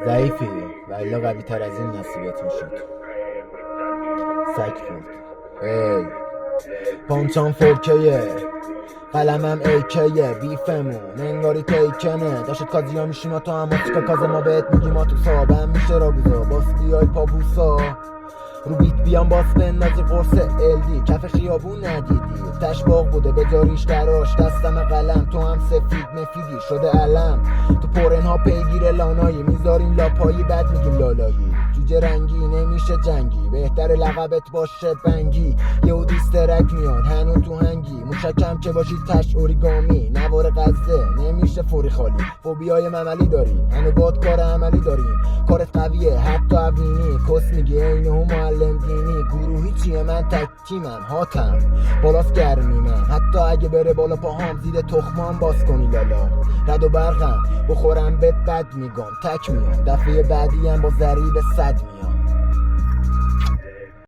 ضعیفی ولی قوی تر از این نصیبت میشد. سگ خورد پانچان فرکیه قلمم ایکیه بیفمون انگاری تیکنه داشت کازی ها میشیم تا هم که کازه ما بهت میگیم ما تو صابم میشه را گذا باستی های پاپوسا رو بیت بیان باس بندازی قرص الدی کف خیابون ندیدی تشباق بوده به جاریش تراش دستم قلم تو هم سفید مفیدی شده علم تو پرنها پیگیر لانایی میذاریم لاپایی بد میگیم لالایی جوجه رنگی نمیشه جنگی بهتر لقبت باشه بنگی یهو دیسترک میان هنو تو هنگی موشکم که باشی تش اوریگامی نوار غزه نمیشه فوری خالی فوبیای مملی داری هنو باد کار عملی داریم کارت قویه حتی اوینی کس میگی اینو معلم دینی گروهی چیه من تک تیمم هاتم بالاست گرمی من حتی اگه بره بالا پاهام زیر تخمام باز کنی لالا رد و برقم بخورم بهت بد میگم تک میام دفعه بعدی هم با ضریب 100 میام